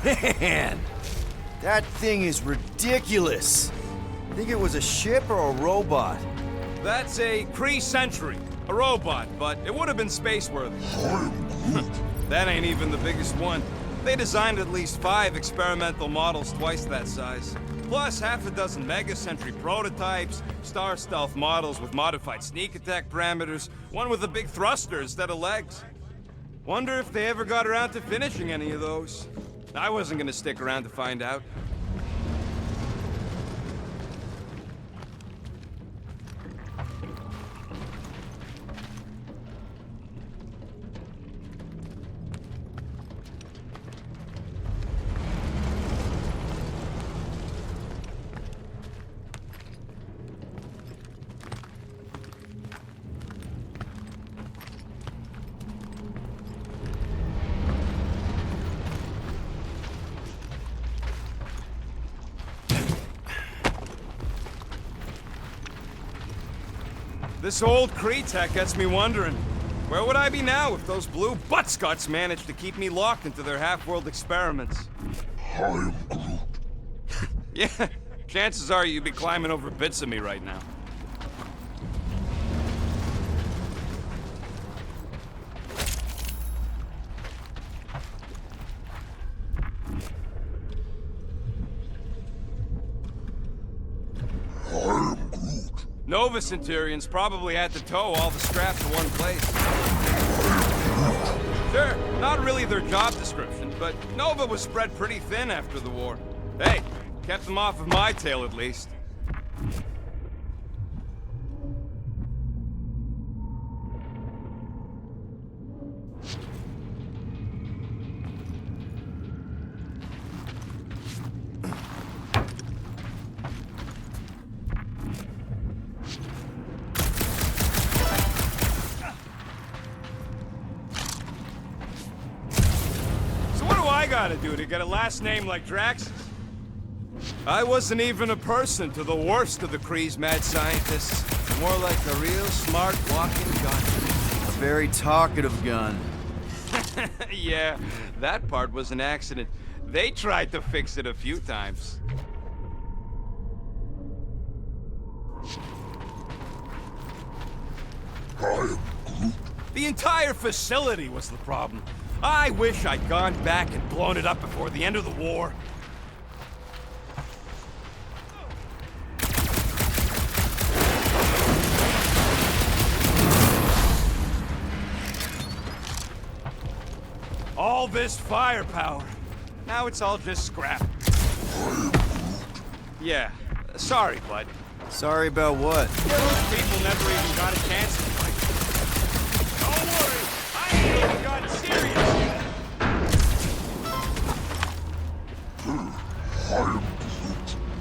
Man, that thing is ridiculous. Think it was a ship or a robot? That's a Kree Sentry, a robot, but it would have been space-worthy. That ain't even the biggest one. They designed at least 5 experimental models twice that size. Plus half a dozen Mega Sentry prototypes, Star Stealth models with modified sneak attack parameters, one with a big thruster instead of legs. Wonder if they ever got around to finishing any of those. I wasn't gonna stick around to find out. This old Kree tech gets me wondering, where would I be now if those blue buttscots managed to keep me locked into their half-world experiments? I am Groot. Yeah, chances are you'd be climbing over bits of me right now. Nova Centurions probably had to tow all the scrap to one place. Sure, not really their job description, but Nova was spread pretty thin after the war. Hey, kept them off of my tail at least. I gotta do to get a last name like Drax's? I wasn't even a person to the worst of the Kree's mad scientists. More like a real smart walking gun. A very talkative gun. Yeah, that part was an accident. They tried to fix it a few times. I am Groot. The entire facility was the problem. I wish I'd gone back and blown it up before the end of the war. All this firepower. Now it's all just scrap. Yeah, sorry, bud. Sorry about what? Those people never even got a chance to fight. Don't worry, I ain't even gotten serious yet. I am Groot.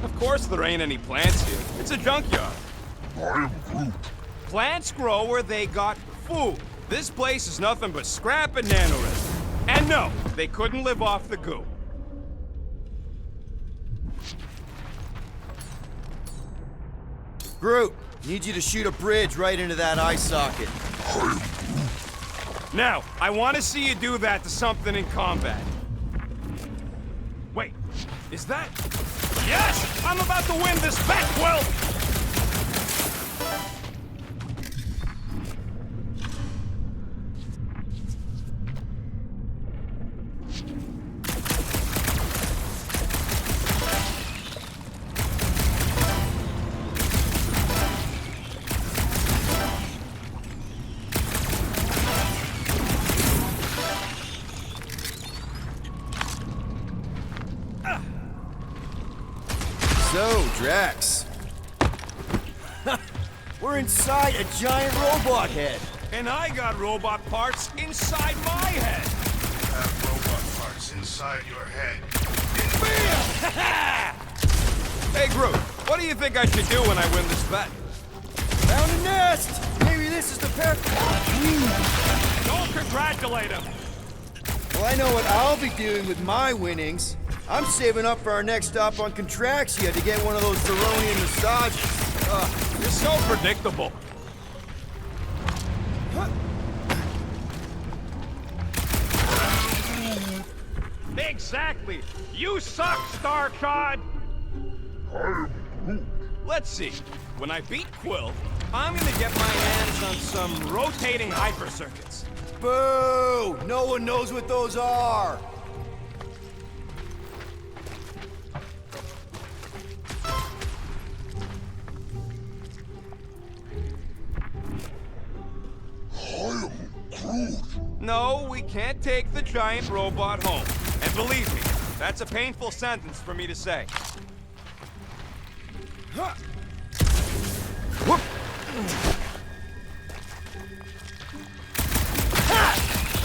Of course there ain't any plants here. It's a junkyard. I am Groot. Plants grow where they got food. This place is nothing but scrap and nanoresin. And no, they couldn't live off the goo. Groot, need you to shoot a bridge right into that eye socket. I am Groot. Now, I want to see you do that to something in combat. Wait, is that... Yes! I'm about to win this bet, Will! So, Drax. We're inside a giant robot head. And I got robot parts inside my head. You have robot parts inside your head. Hey, Groot, what do you think I should do when I win this bet? Found a nest! Maybe this is the perfect... Don't congratulate him. Well, I know what I'll be doing with my winnings. I'm saving up for our next stop on Contraxia to get one of those Zeronian massages. You're so predictable. Exactly. You suck, Starshot. I am Groot. Let's see. When I beat Quill, I'm gonna get my hands on some rotating hyper circuits. Boo! No one knows what those are! I am Groot. No, we can't take the giant robot home. And believe me, that's a painful sentence for me to say. Huh. Whoop. Ha!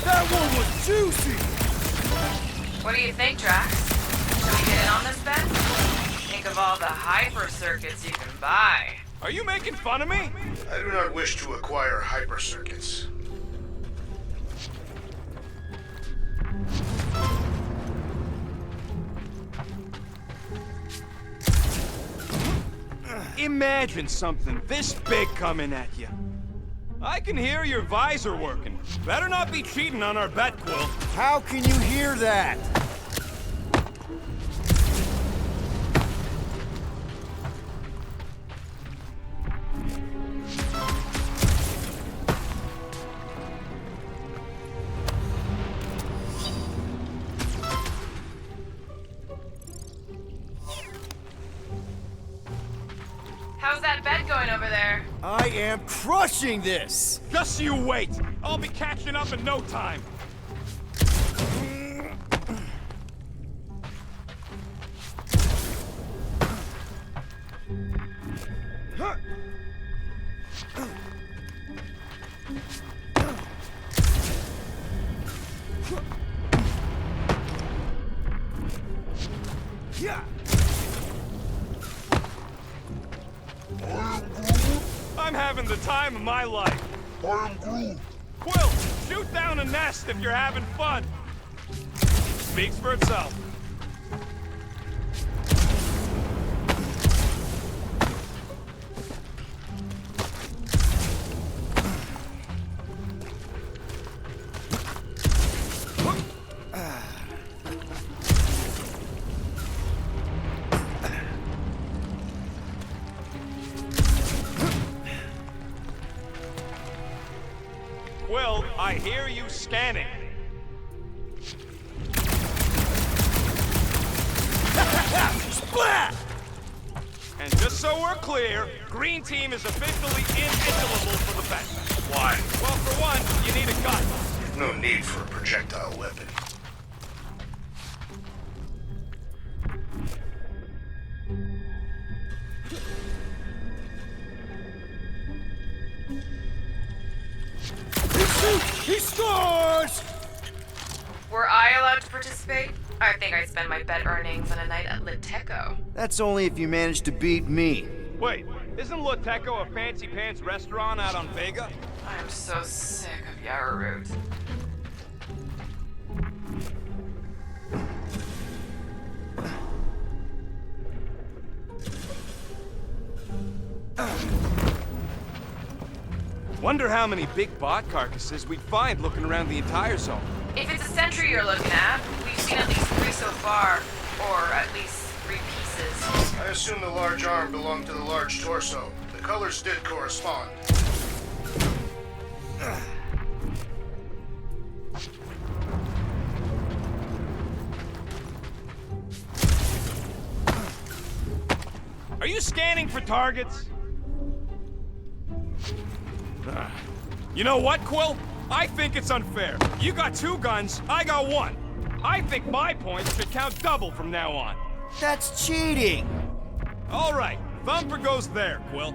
That one was juicy! What do you think, Drax? Should we get in on this bet? Think of all the hyper circuits you can buy. Are you making fun of me? I do not wish to acquire hyper circuits. Imagine something this big coming at you. I can hear your visor working. Better not be cheating on our bet, Quill. How can you hear that? How's that bet going over there? I am crushing this! Just you wait. I'll be catching up in no time. Yeah! I'm having the time of my life. I am Groot. Quill, shoot down a nest if you're having fun. Speaks for itself. Quill, I hear you scanning. Splat! And just so we're clear, Green Team is officially ineligible for the bet. Why? Well, for one, you need a gun. No need for a projectile weapon. He scores! Were I allowed to participate? I think I'd spend my bet earnings on a night at Liteco. That's only if you manage to beat me. Wait, isn't Liteco a fancy pants restaurant out on Vega? I'm so sick of Yarroot. Wonder how many big bot carcasses we'd find looking around the entire zone. If it's a sentry you're looking at, we've seen at least 3 so far. Or at least 3 pieces. I assume the large arm belonged to the large torso. The colors did correspond. Are you scanning for targets? You know what, Quill? I think it's unfair. You got 2 guns, I got 1. I think my points should count double from now on. That's cheating! All right, Thumper goes there, Quill.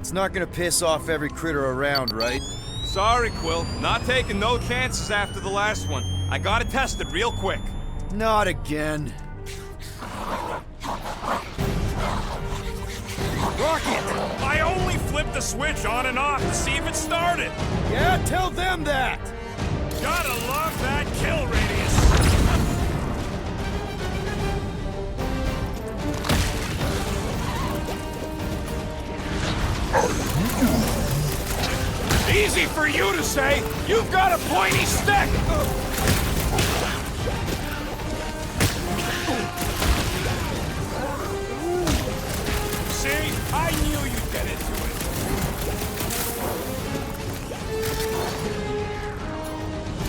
It's not gonna piss off every critter around, right? Sorry, Quill. Not taking no chances after the last one. I gotta test it real quick. Not again. Rocket! I only flipped the switch on and off to see if it started. Yeah, tell them that! Gotta love that kill radius. Easy for you to say. You've got a pointy stick. See? I knew you'd get into it.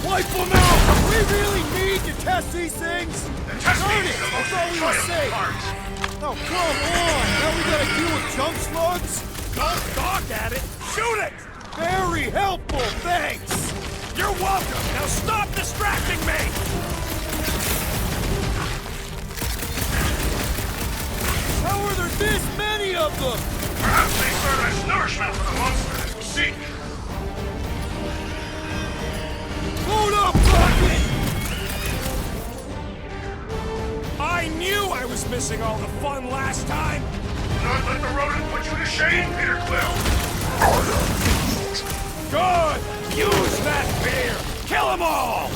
Wipe them out! We really need to test these things? The testing is the I most thought we were enjoyable safe. part. Oh, come on! Now we gotta deal with jump slugs? Don't gawk at it. Shoot it! Very helpful, thanks! You're welcome. Now stop distracting me! How are there this many of them? Perhaps they serve as nourishment for the monster that we seek. Hold up, Rocket! I knew I was missing all the fun last time. Not let the rodent put you to shame, Peter Quill. Good! Use that beer! Kill them all!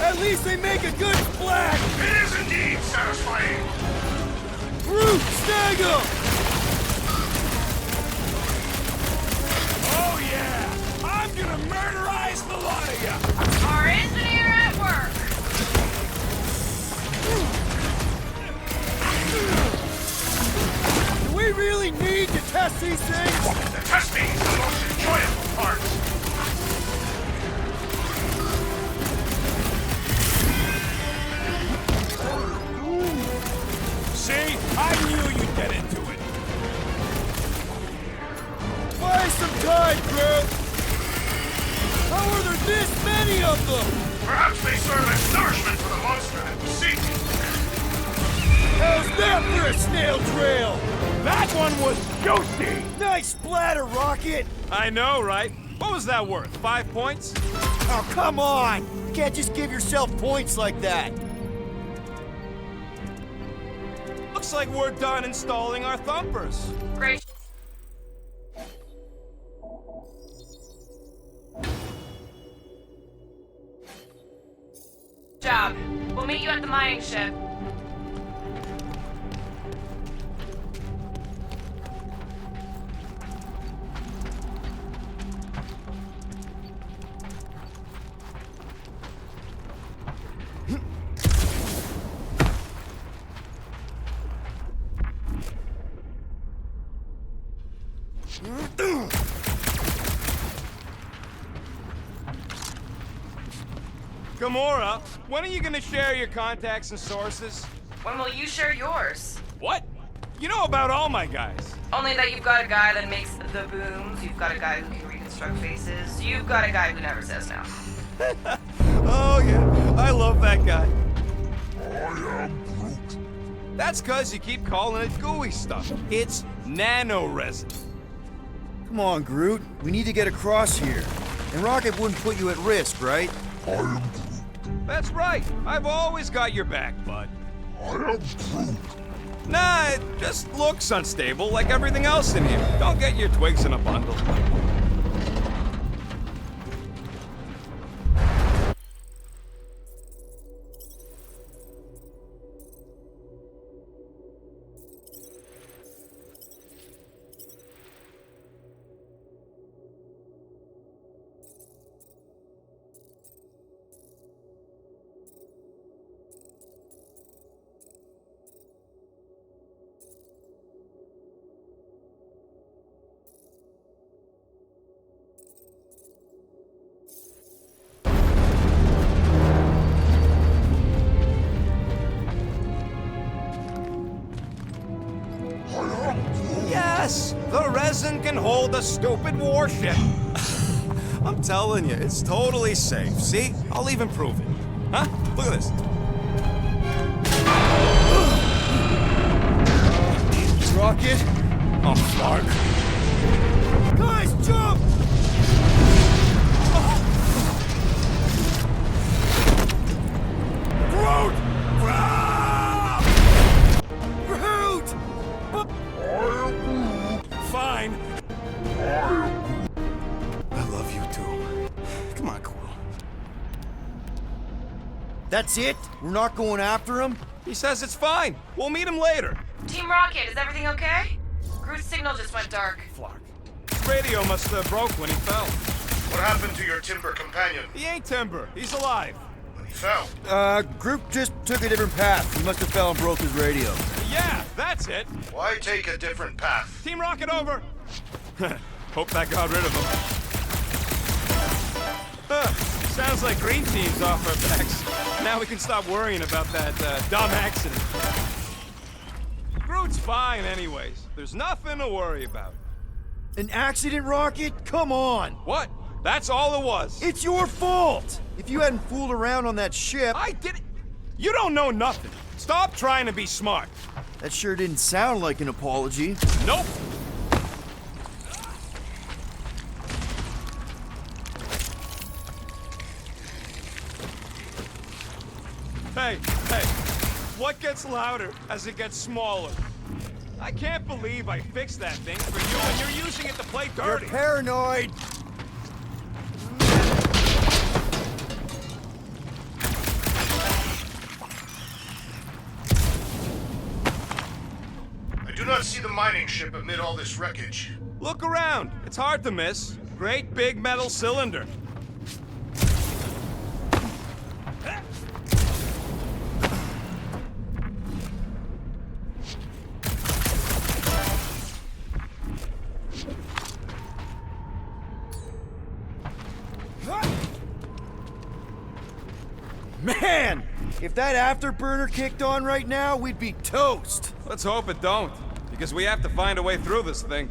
At least they make a good splash! It is indeed satisfying. Brute, snag 'em! Oh yeah! I'm gonna murderize the lot of you! Our engineer at work. Do we really need to test these things? The testing is the most enjoyable part. See? I knew you'd get into it. Buy some time, Groot! How are there this many of them? Perhaps they serve as nourishment for the monster that we seek. How's that for a snail trail? That one was juicy! Nice splatter, Rocket! I know, right? What was that worth? 5 points? Oh, come on! You can't just give yourself points like that. Looks like we're done installing our thumpers. Great job. We'll meet you at the mining ship. Gamora, when are you gonna share your contacts and sources? When will you share yours? What? You know about all my guys. Only that you've got a guy that makes the booms, you've got a guy who can reconstruct faces, you've got a guy who never says no. Oh yeah, I love that guy. That's cause you keep calling it gooey stuff. It's nano resin. Come on, Groot. We need to get across here. And Rocket wouldn't put you at risk, right? That's right. I've always got your back, bud. Nah, it just looks unstable like everything else in here. Don't get your twigs in a bundle. Yes, the resin can hold a stupid warship. I'm telling you, it's totally safe. See? I'll even prove it. Huh? Look at this. Rocket? Oh, Clark. Guys, jump! Groot! Ah! Groot! Fine. I love you too. Come on, Quill. That's it? We're not going after him? He says it's fine. We'll meet him later. Team Rocket, is everything okay? Groot's signal just went dark. Flark. His radio must have broke when he fell. What happened to your timber companion? He ain't Timber. He's alive. When he fell? Groot just took a different path. He must have fell and broke his radio. Yeah, that's it. Why take a different path? Team Rocket over. Hope that got rid of him. Sounds like Green Team's off our backs. Now we can stop worrying about that dumb accident. Groot's fine anyways. There's nothing to worry about. An accident, Rocket? Come on! What? That's all it was. It's your fault! If you hadn't fooled around on that ship... I did it. You don't know nothing. Stop trying to be smart. That sure didn't sound like an apology. Nope. Hey, what gets louder as it gets smaller? I can't believe I fixed that thing for you and you're using it to play dirty. You're paranoid! I do not see the mining ship amid all this wreckage. Look around. It's hard to miss. Great big metal cylinder. Man! If that afterburner kicked on right now, we'd be toast! Let's hope it don't, because we have to find a way through this thing.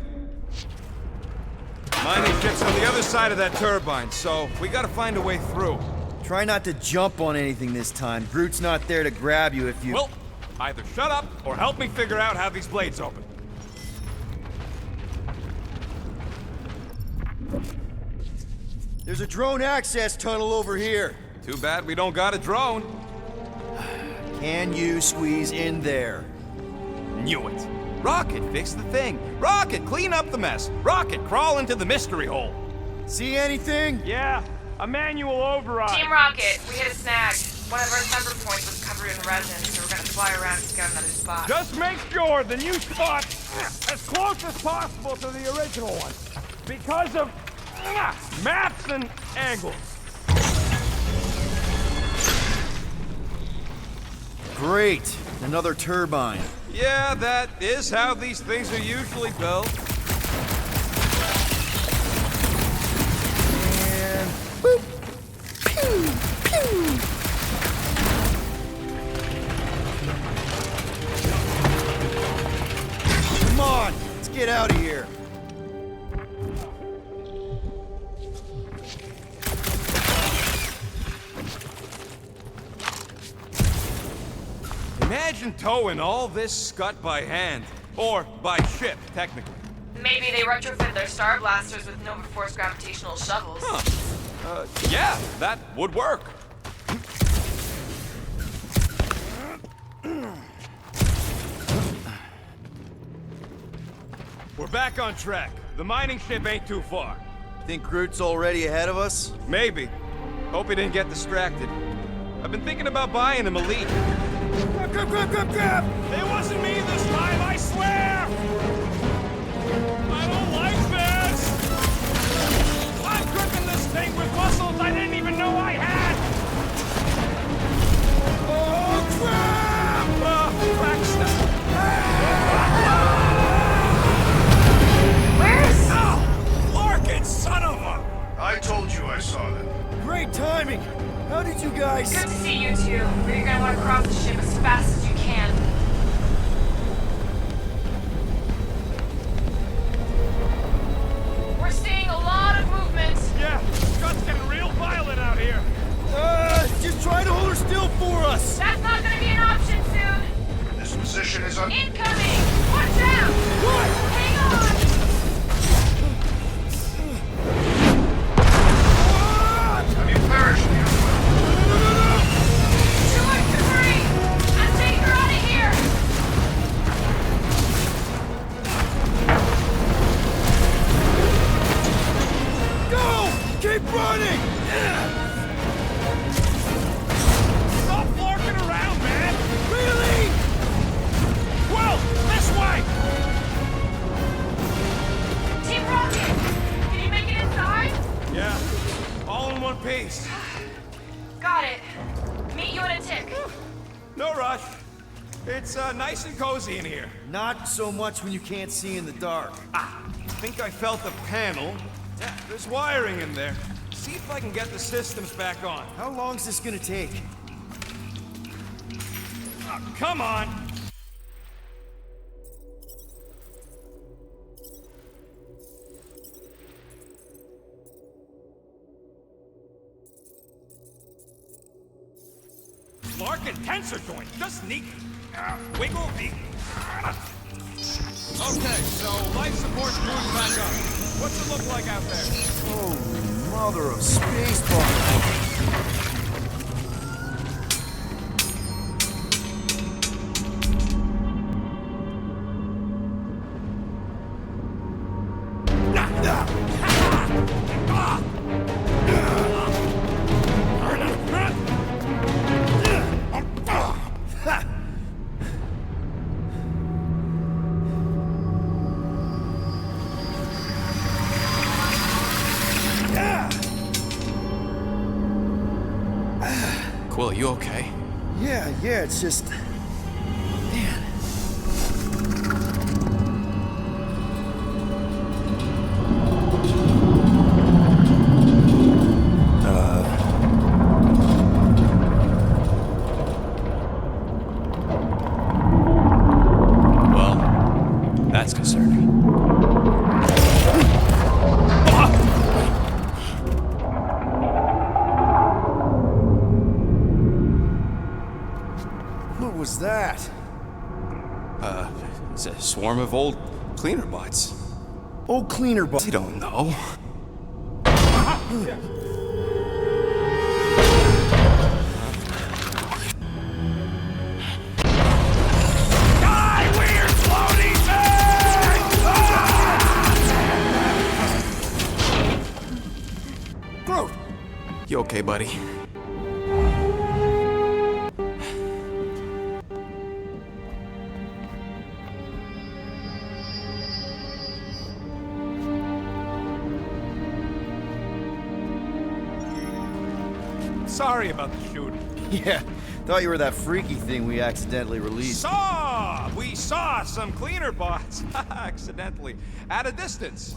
Mining ship's on the other side of that turbine, so we gotta find a way through. Try not to jump on anything this time. Groot's not there to grab you if you... Well, either shut up or help me figure out how these blades open. There's a drone access tunnel over here. Too bad we don't got a drone. Can you squeeze in there? Knew it. Rocket, fix the thing. Rocket, clean up the mess. Rocket, crawl into the mystery hole. See anything? Yeah, a manual override. Team Rocket, we hit a snag. One of our temper points was covered in resin, so we're gonna fly around and scout another spot. Just make sure the new spot as close as possible to the original one, because of maps and angles. Great. Another turbine. Yeah, that is how these things are usually built. And... boop! Pew! Pew! Come on! Let's get out of here. Imagine towing all this scut by hand. Or by ship, technically. Maybe they retrofit their Star Blasters with Nova Force gravitational shovels. Huh. Yeah, that would work. We're back on track. The mining ship ain't too far. Think Groot's already ahead of us? Maybe. Hope he didn't get distracted. I've been thinking about buying him Elite. Grab! It wasn't me this time, I swear! I don't like this! I'm gripping this thing with muscles I didn't even know I had! Oh, crap! Braxton! Where's... Oh! Larkin, son of a... I told you I saw them. Great timing! How did you guys... Good to see you two, but you're gonna want to cross the ship as fast as you can. We're seeing a lot of movement. Yeah, Scott's getting real violent out here. Just try to hold her still for us! That's not gonna be an option soon. This position is un... Incoming! Watch out! What? Hang on! Have you perished? I'm taking her out of here! Go! Keep running! Oh, piece. Got it. Meet you in a tick. No rush. It's nice and cozy in here. Not so much when you can't see in the dark. I think I felt a panel. Yeah, there's wiring in there. See if I can get the systems back on. How long's this gonna take? Come on! Lark and tensor joint, just neat. Wiggle the. Okay, so life support screws back up. What's it look like out there? Oh, mother of spacebar. Quill, you okay? Yeah, it's just... Man. Well, that's concerning. What was that? It's a swarm of old cleaner bots. Oh, cleaner bots. They don't know. Groot! You okay, buddy? Sorry about the shooting. Yeah, thought you were that freaky thing we accidentally released. We saw some cleaner bots, accidentally, at a distance.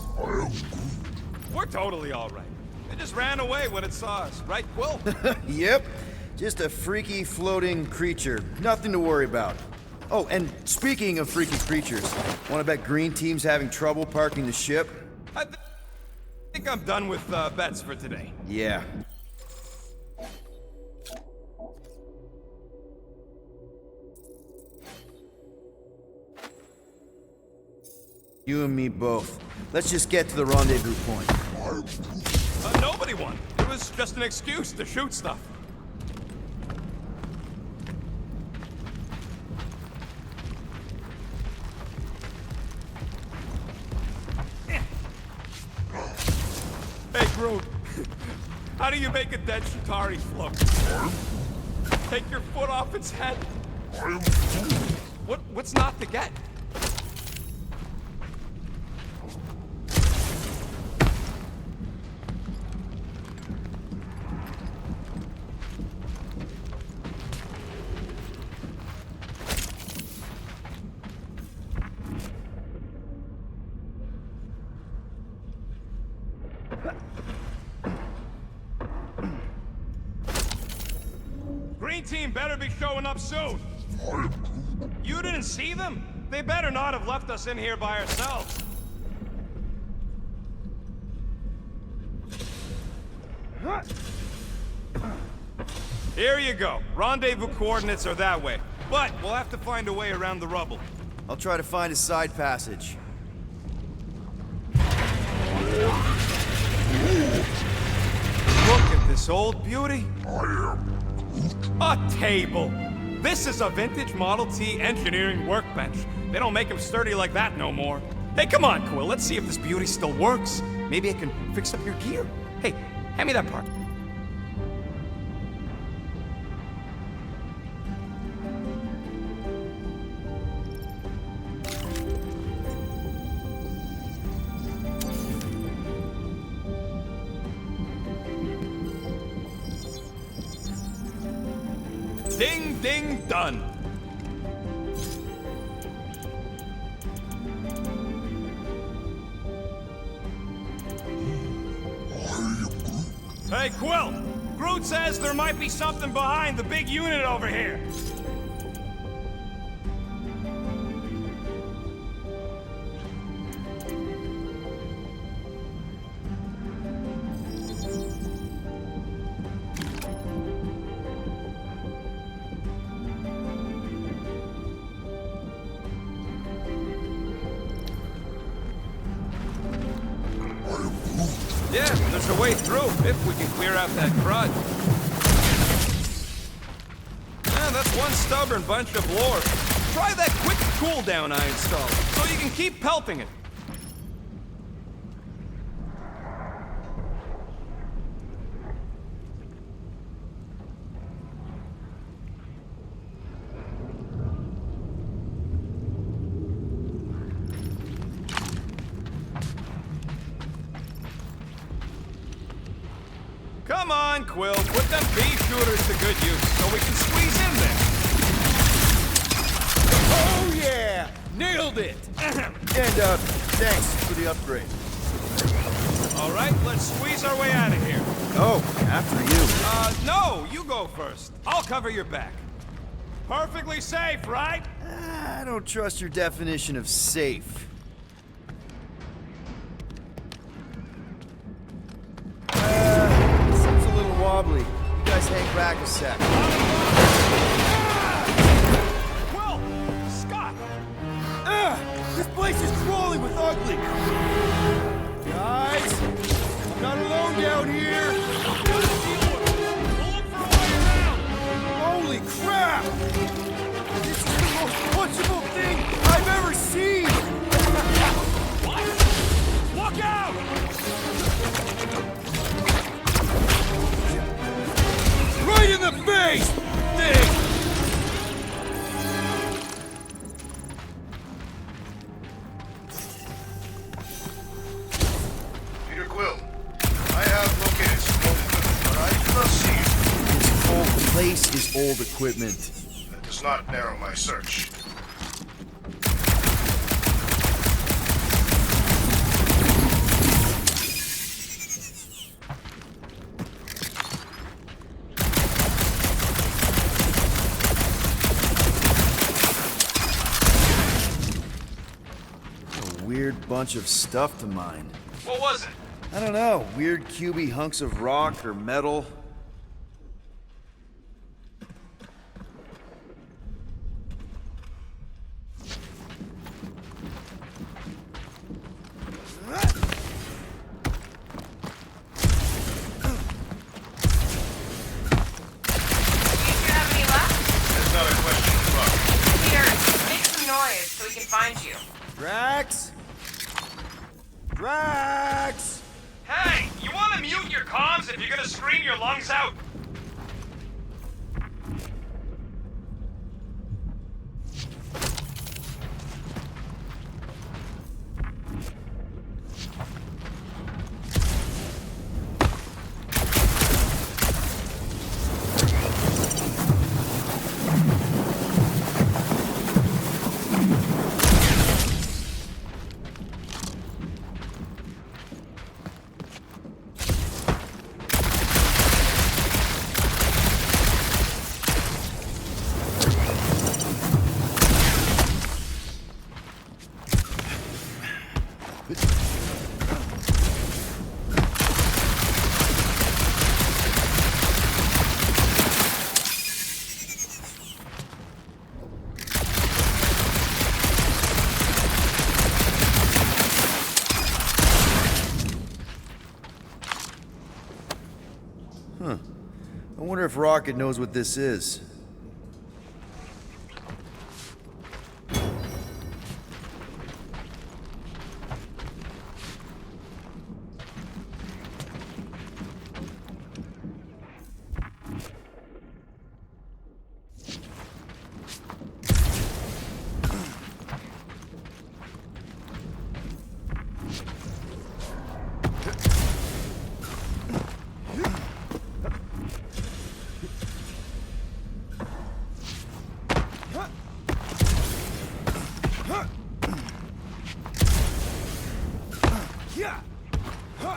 We're totally all right. They just ran away when it saw us, right, Quill? Yep, just a freaky floating creature. Nothing to worry about. Oh, and speaking of freaky creatures, wanna bet Green Team's having trouble parking the ship? I think I'm done with bets for today. Yeah. You and me both. Let's just get to the rendezvous point. Nobody won. It was just an excuse to shoot stuff. Hey, Groot. How do you make a dead Chitauri float? Take your foot off its head. What's not to get? Green Team better be showing up soon. You didn't see them? They better not have left us in here by ourselves. Here you go. Rendezvous coordinates are that way. But we'll have to find a way around the rubble. I'll try to find a side passage. Look at this old beauty. A table. This is a vintage Model T engineering workbench. They don't make them sturdy like that no more. Hey, come on, Quill. Let's see if this beauty still works. Maybe I can fix up your gear. Hey, hand me that part. Ding, ding, done. Hey, Quill! Groot says there might be something behind the big unit over here. Yeah, there's a way through, if we can clear out that crud. Yeah, that's one stubborn bunch of lore. Try that quick cooldown I installed, so you can keep pelting it. Come on, Quill, put them pea shooters to good use so we can squeeze in there. Oh yeah! Nailed it! And, thanks for the upgrade. All right, let's squeeze our way out of here. Oh, after you. No, you go first. I'll cover your back. Perfectly safe, right? I don't trust your definition of safe. Seems a little wobbly. You guys hang back a sec. Quill! Scott! This place is crawling with ugly. Guys, I'm not alone down here. We'll look for a way around! Holy crap! This is the most punchable thing I've ever seen. What? Look out! Right in the face! Thing! Peter Quill, I have located some old equipment, but I do not see you. This whole place is old equipment. That does not narrow my search. A weird bunch of stuff to mine. What was it? I don't know, weird cubey hunks of rock or metal. Do you have any left? That's not a question of luck. Peter, make some noise so we can find you. Drax? Drax! Hey, you want to mute your comms if you're gonna scream your lungs out? I wonder if Rocket knows what this is. Yeah. Huh.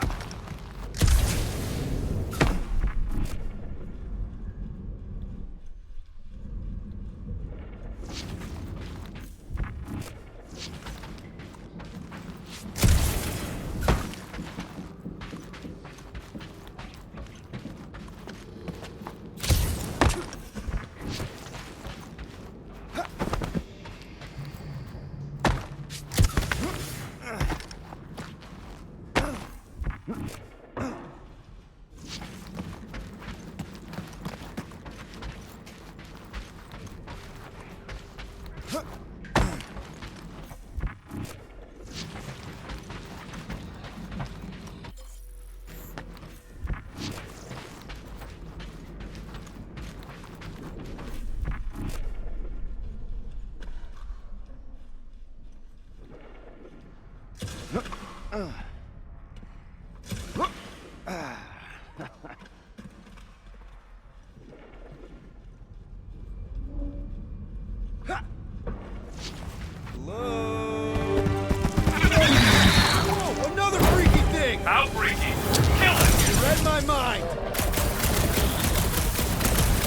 Whoa, another freaky thing! How freaky? Kill it! You read my mind!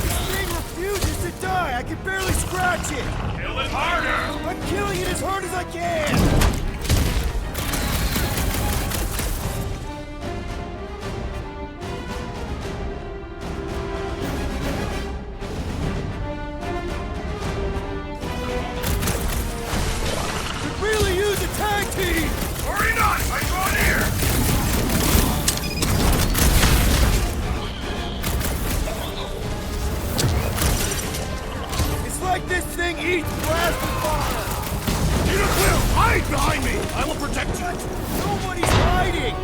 This thing refuses to die! I can barely scratch it! Kill it harder! I'm killing it as hard as I can! Could really use a tag team! Hurry not! I draw near! It's like this thing eats plasma fire! Peter Quill, hide behind me! I will protect you! Nobody's hiding!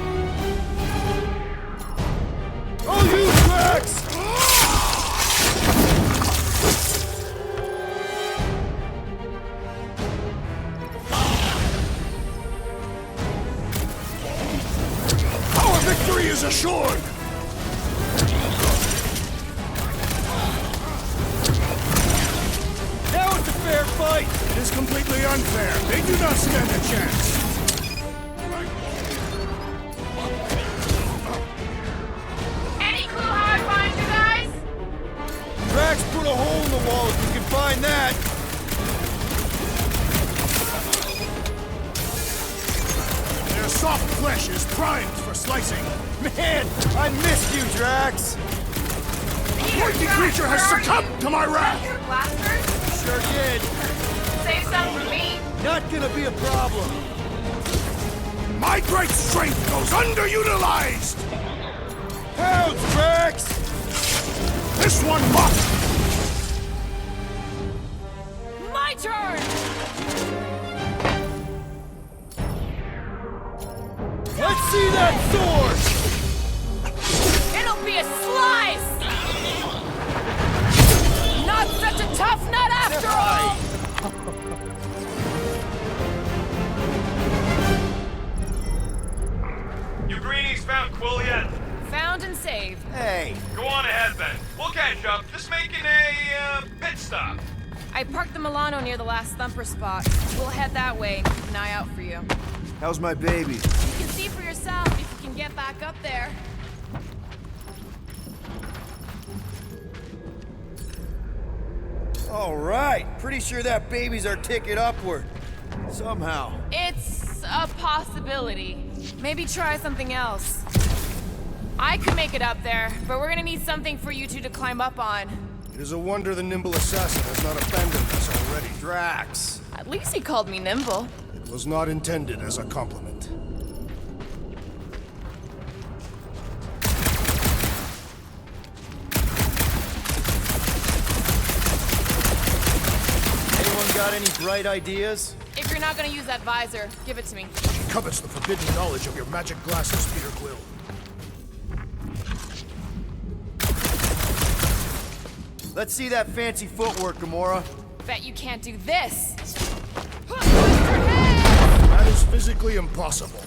I'll use Drax! Our victory is assured! Now it's a fair fight! It is completely unfair. They do not stand a chance. Any clue how I find you guys? Drax put a hole in the wall if you can find that! Their soft flesh is primed for slicing. Man, I missed you, Drax! The mighty creature has succumbed to my wrath! Your blasters? Sure did. Save some for me. Not gonna be a problem. My great strength goes underutilized! Pounds, Drax! This one must! My turn! Let's see that sword! It'll be a slice! Not such a tough nut after all! You greenies found Quill yet? Found and saved. Hey, Go on ahead then. We'll catch up. Just making a pit stop. I parked the Milano near the last thumper spot. We'll head that way and keep an eye out for you. how's my baby? You can see for yourself if you can get back up there. All right, pretty sure that baby's our ticket upward. Somehow. It's a possibility. Maybe try something else. I could make it up there, but we're gonna need something for you two to climb up on. It is a wonder the nimble assassin has not abandoned us already. Drax. At least he called me nimble. It was not intended as a compliment. Anyone got any bright ideas? If you're not gonna use that visor, give it to me. She covets the forbidden knowledge of your magic glasses, Peter Quill. Let's see that fancy footwork, Gamora. Bet you can't do this. That is physically impossible.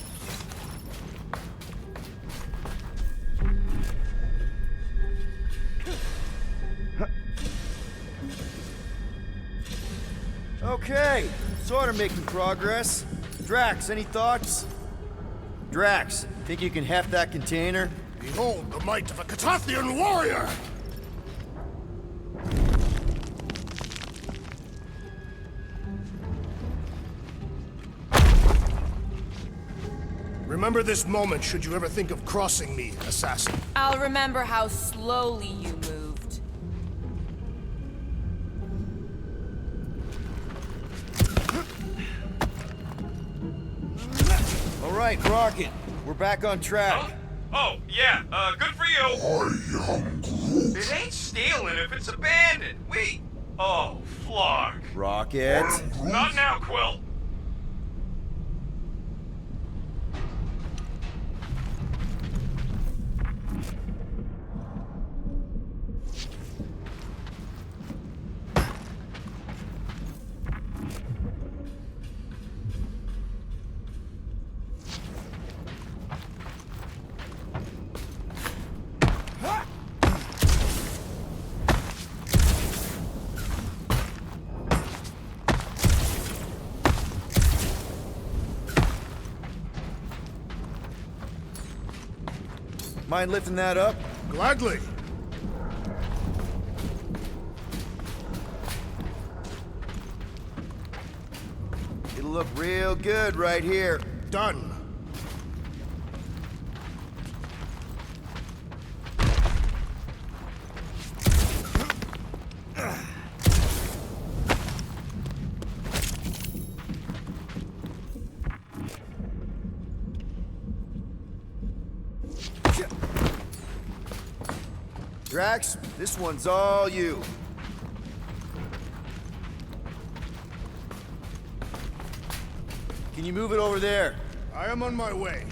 Okay, sort of making progress. Drax, any thoughts? Drax, think you can heft that container? Behold the might of a Katathian warrior! Remember this moment should you ever think of crossing me, assassin. I'll remember how slowly you moved. All right, Rocket, we're back on track. Oh, yeah, good for you. It ain't stealing if it's abandoned. Oh, Flark. Rocket. Not now, Quill. Mind lifting that up? Gladly. It'll look real good right here. Done. Drax, this one's all you. Can you move it over there? I am on my way.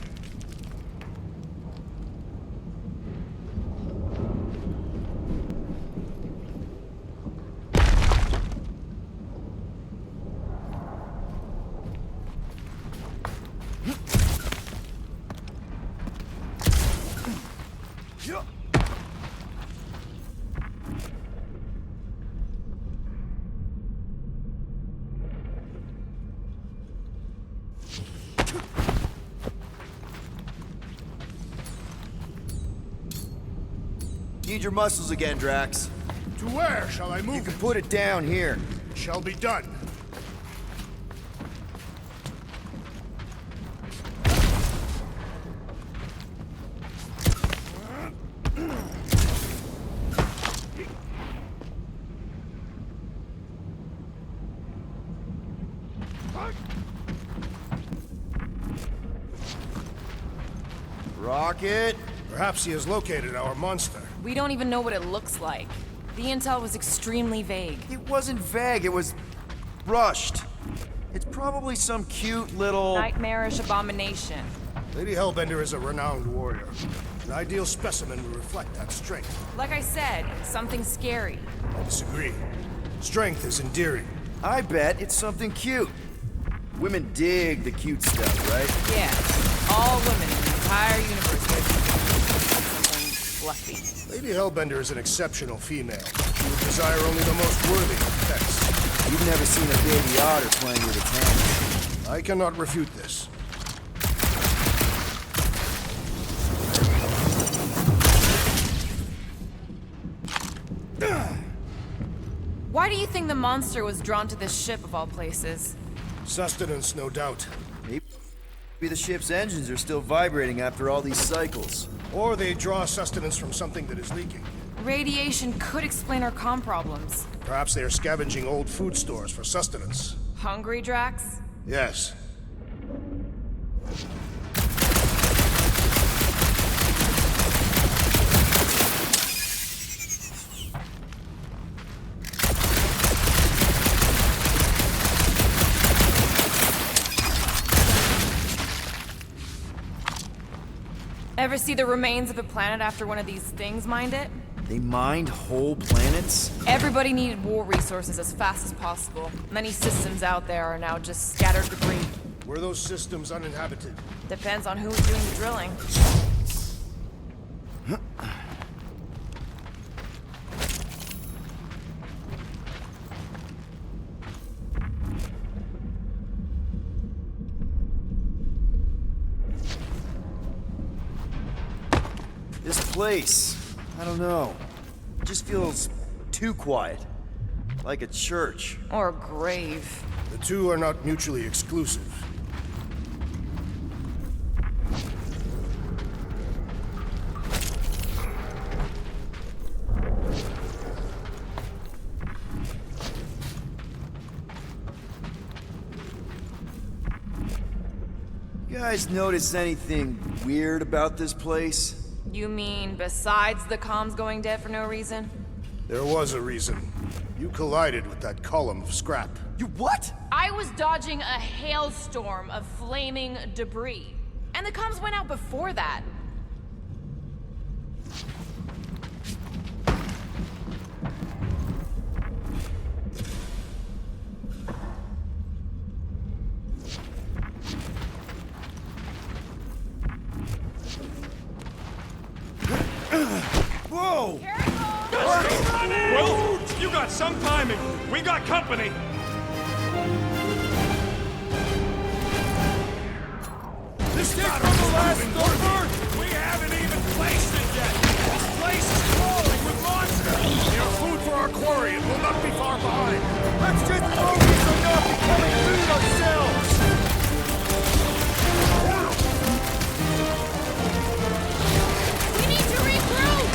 Need your muscles again, Drax. To where shall I You move can it? put it down here. It shall be done. Rocket. Perhaps he has located our monster. We don't even know what it looks like. The intel was extremely vague. It wasn't vague, it was rushed. It's probably some cute little... Nightmarish abomination. Lady Hellbender is a renowned warrior. An ideal specimen would reflect that strength. Like I said, something scary. I disagree. Strength is endearing. I bet it's something cute. Women dig the cute stuff, right? Yeah, all women in the entire universe would something fluffy. Lady Hellbender is an exceptional female. She would desire only the most worthy of pets. You've never seen a baby otter playing with its hands. I cannot refute this. Why do you think the monster was drawn to this ship of all places? Sustenance, no doubt. Maybe the ship's engines are still vibrating after all these cycles. Or they draw sustenance from something that is leaking. Radiation could explain our comm problems. Perhaps they are scavenging old food stores for sustenance. Hungry, Drax? Yes. Ever see the remains of a planet after one of these things mined it? They mined whole planets? Everybody needed war resources as fast as possible. Many systems out there are now just scattered debris. Were those systems uninhabited? Depends on who's doing the drilling. This place, I don't know. It just feels too quiet. Like a church. Or a grave. The two are not mutually exclusive. You guys notice anything weird about this place? You mean besides the comms going dead for no reason? There was a reason. You collided with that column of scrap. You what? I was dodging a hailstorm of flaming debris. And the comms went out before that. Whoa! Well, you got some timing. We got company. This is from the last number. We haven't even placed it yet. This place is crawling with monsters. They are food for our quarry and will not be far behind. Let's just focus on not becoming food ourselves! We need to regroup!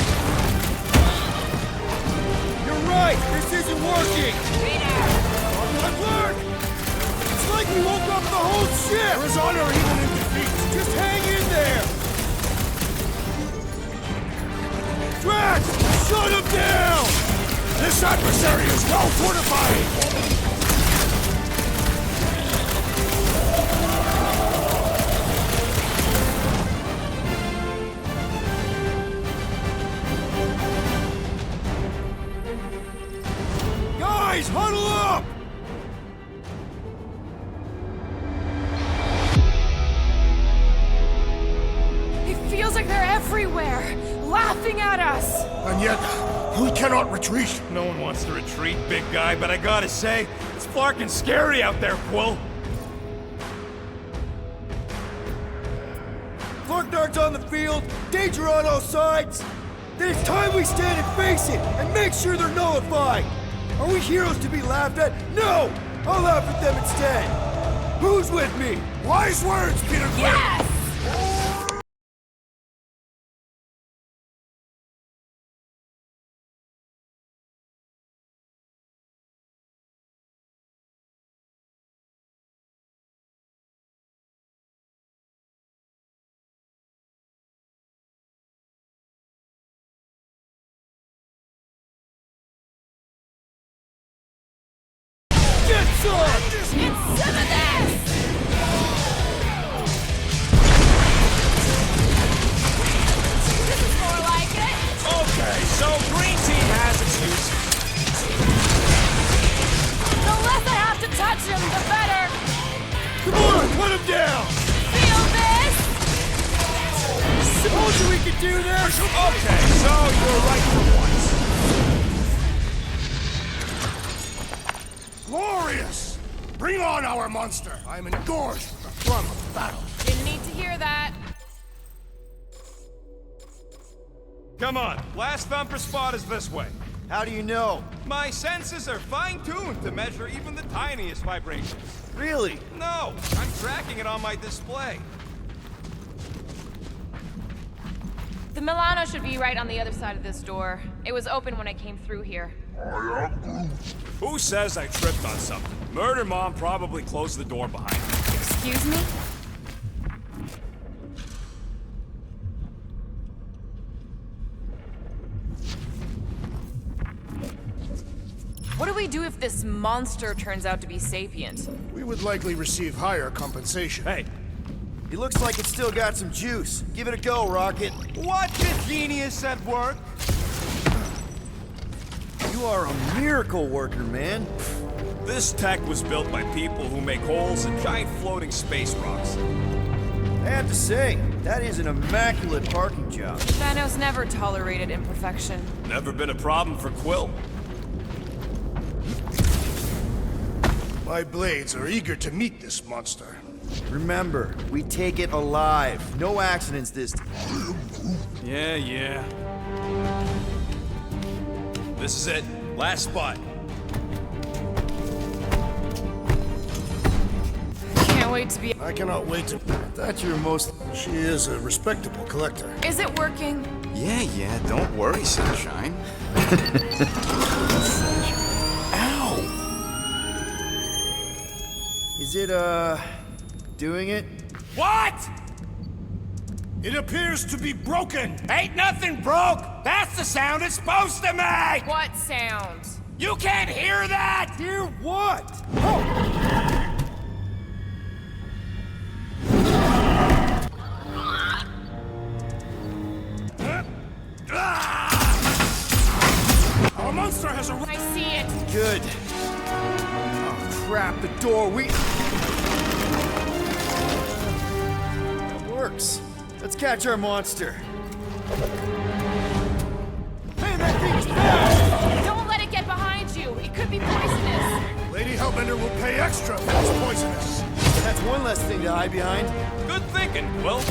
You're right! This isn't working! Peter! Good work! It's like we woke up the whole ship! There is honor even in defeat. Just hang in there! Drax! Shut him down! This adversary is well fortified. Guys, huddle up! It feels like they're everywhere, laughing at us! And yet, we cannot retreat. No one wants to retreat, big guy, but I gotta say, it's flarkin' scary out there, Quill. Dart's on the field, danger on all sides. Then it's time we stand and face it, and make sure they're nullified. Are we heroes to be laughed at? No! I'll laugh at them instead. Who's with me? Wise words, Peter Quill. Yes! Get some! It's some of this! This is more like it! Okay, so Green Team has its use. The less I have to touch him, the better! Come on, put him down! Feel this? Suppose we could do this? Okay, so you're right for once. Glorious! Bring on our monster. I am engorged with the throng of battle. Didn't need to hear that. Come on, last thumper spot is this way. How do you know? My senses are fine-tuned to measure even the tiniest vibrations. Really? No, I'm tracking it on my display. The Milano should be right on the other side of this door. It was open when I came through here. Who says I tripped on something? Murder Mom probably closed the door behind me. Excuse me? What do we do if this monster turns out to be sapient? We would likely receive higher compensation. Hey, It looks like it's still got some juice. Give it a go, Rocket. What the genius at work? You are a miracle worker, man. this tech was built by people who make holes in giant floating space rocks. I have to say, that is an immaculate parking job. Thanos never tolerated imperfection. Never been a problem for Quill. My blades are eager to meet this monster. Remember, we take it alive. No accidents this time. Yeah. This is it. Last spot. Can't wait to be. I cannot wait to... That's your most... She is a respectable collector. Is it working? Yeah, don't worry, Sunshine. Ow! Is it, doing it? What? It appears to be broken! Ain't nothing broke! That's the sound it's supposed to make! What sound? You can't hear that! Hear what? Oh! Our monster has a... I see it. Good. Oh, crap, the door, That works. Let's catch our monster. Man, that thing's fast! Don't let it get behind you. It could be poisonous. Lady Hellbender will pay extra if it's poisonous. That's one less thing to hide behind. Good thinking, Quill.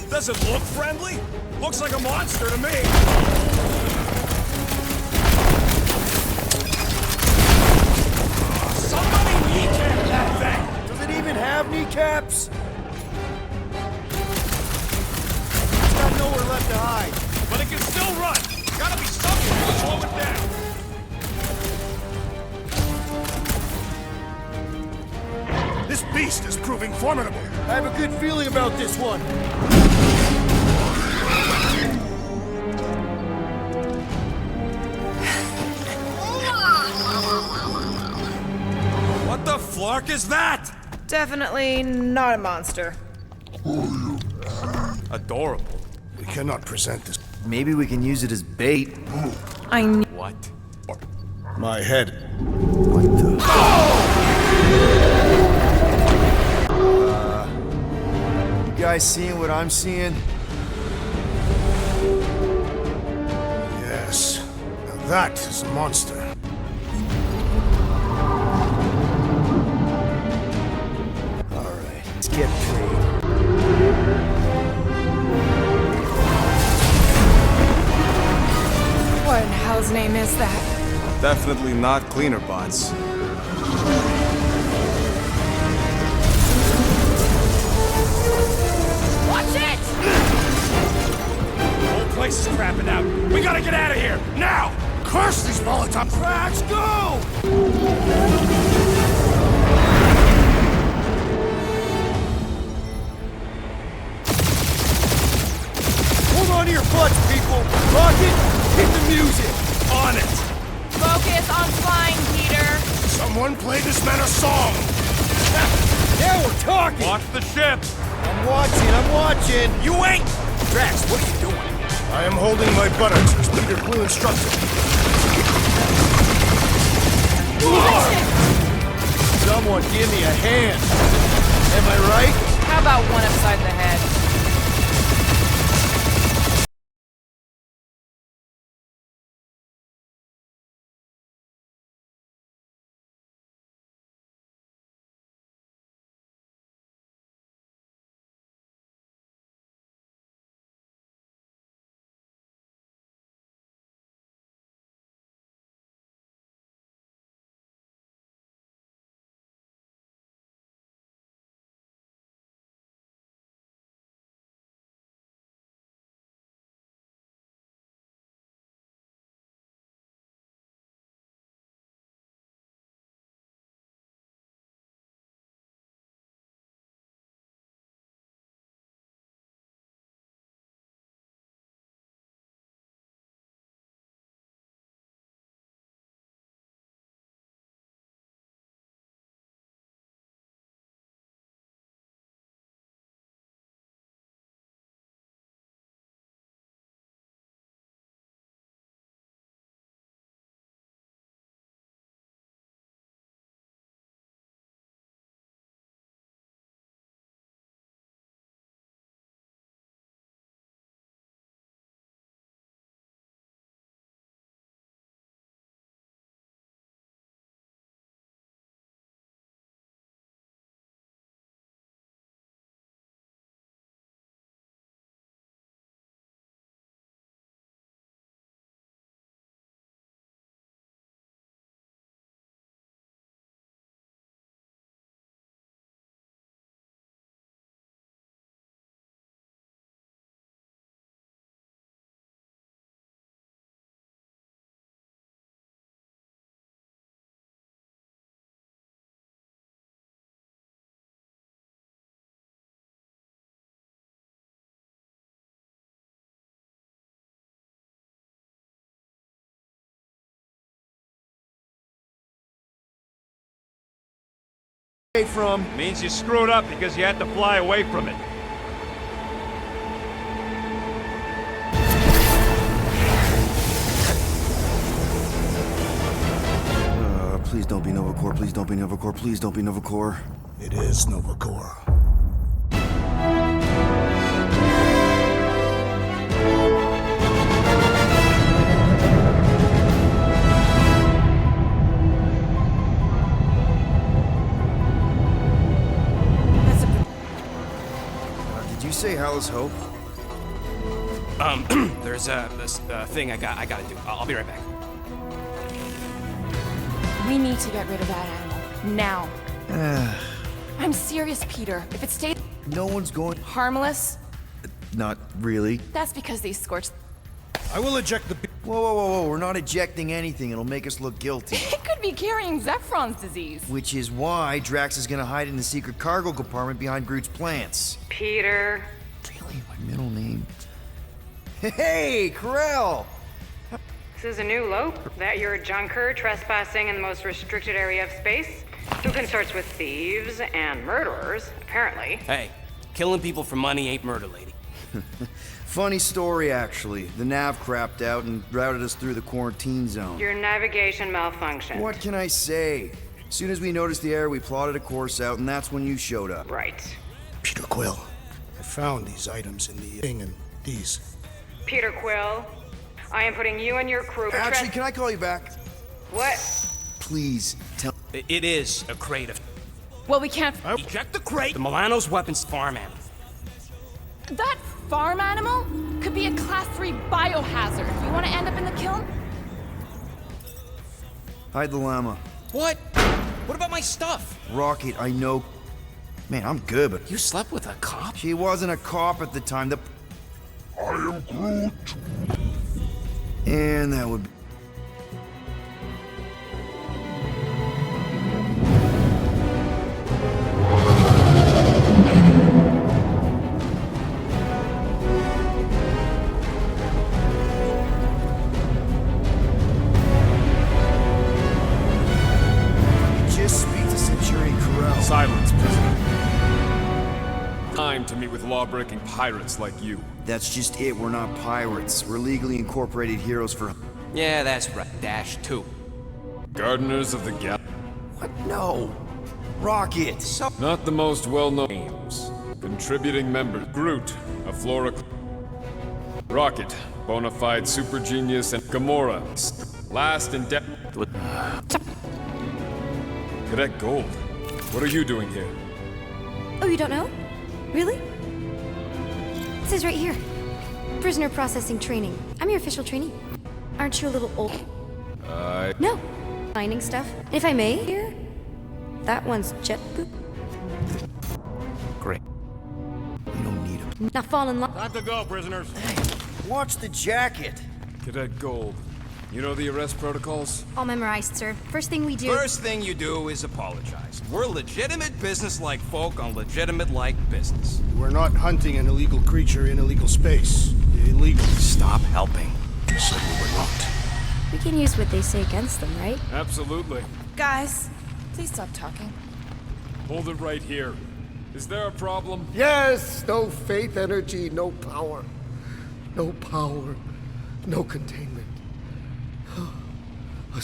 Does it look friendly? Looks like a monster to me. Somebody kneecap that thing! Does it even have kneecaps? It's got nowhere left to hide. But it can still run. Gotta be something to slow it down. This beast is proving formidable. I have a good feeling about this one. What the flark is that? Definitely not a monster. Adorable. We cannot present this. Maybe we can use it as bait. I knew. What? My head. What the? You guys seeing what I'm seeing? Yes. Now that is a monster. Alright, let's get paid. What in hell's name is that? Definitely not cleaner bots. Watch it! The whole place is crapping out. We gotta get out of here, now! Curse these Molotov cracks! Go! Hold on to your butts, people! Rocket, hit the music! On it! Focus on flying, Peter. Someone play this man a song! Now we're talking! Watch the ship! I'm watching! You ain't! Drax, what are you doing? I am holding my buttocks as Peter Quill instructed. Someone give me a hand! Am I right? How about one upside the head? from. Means you screwed up because you had to fly away from it. Please don't be Nova Corps, please don't be Nova Corps, please don't be Nova Corps. It is Nova Corps. Did you say Hell's Hope? There's this thing I gotta do. I'll be right back. We need to get rid of that animal. Now. I'm serious, Peter. If it stays No one's going... harmless, Not really. that's because these scorched... I will eject the... Whoa, whoa, whoa, whoa, we're not ejecting anything. It'll make us look guilty. It could be carrying Zephron's disease. Which is why Drax is gonna hide in the secret cargo compartment behind Groot's plants. Peter. Really? My middle name? Hey, Corell! This is a new lope. That you're a junker trespassing in the most restricted area of space? Who consorts with thieves and murderers, apparently. Hey, killing people for money ain't murder, lady. Funny story, actually. The nav crapped out and routed us through the quarantine zone. Your navigation malfunctioned. What can I say? As soon as we noticed the error, we plotted a course out, and that's when you showed up. Right. Peter Quill. I found these items in the thing and these. Peter Quill, I am putting you and your crew... Actually, can I call you back? What? Please, tell... It is a crate of... Well, we can't... Eject the crate! The Milano's weapons farm animal. That farm animal could be a Class 3 biohazard. You want to end up in the kiln? Hide the llama. What? What about my stuff? Rocket, I know... Man, I'm good, but... You slept with a cop? She wasn't a cop at the time. I am Groot. And that would be... Just speak to Centurion Corell. Silence, prisoner. Time to meet with law-breaking pirates like you. That's just it. We're not pirates. We're legally incorporated heroes for... Yeah, that's right. Dash 2. Gardeners of the Gap. What? No. Rocket. Not the most well-known names. Contributing members. Groot, a Flora... Rocket, bona fide super genius, and Gamora, last in depth. Cadet Gold, what are you doing here? Oh, you don't know? Really? It says right here. Prisoner processing training. I'm your official trainee. Aren't you a little old? No. Finding stuff. And if I may, here, that one's jet boop. Great. We don't need him. Now fall in love. Time to go, prisoners. Watch the jacket. Cadet Gold, you know the arrest protocols? All memorized, sir. First thing we do. First thing you do is apologize. We're legitimate business-like folk on legitimate-like business. We're not hunting an illegal creature in illegal space. Illegal. Stop helping. You said we were not. We can use what they say against them, right? Absolutely. Guys, please stop talking. Hold it right here. Is there a problem? Yes, no faith energy, no power. No power, no containment. A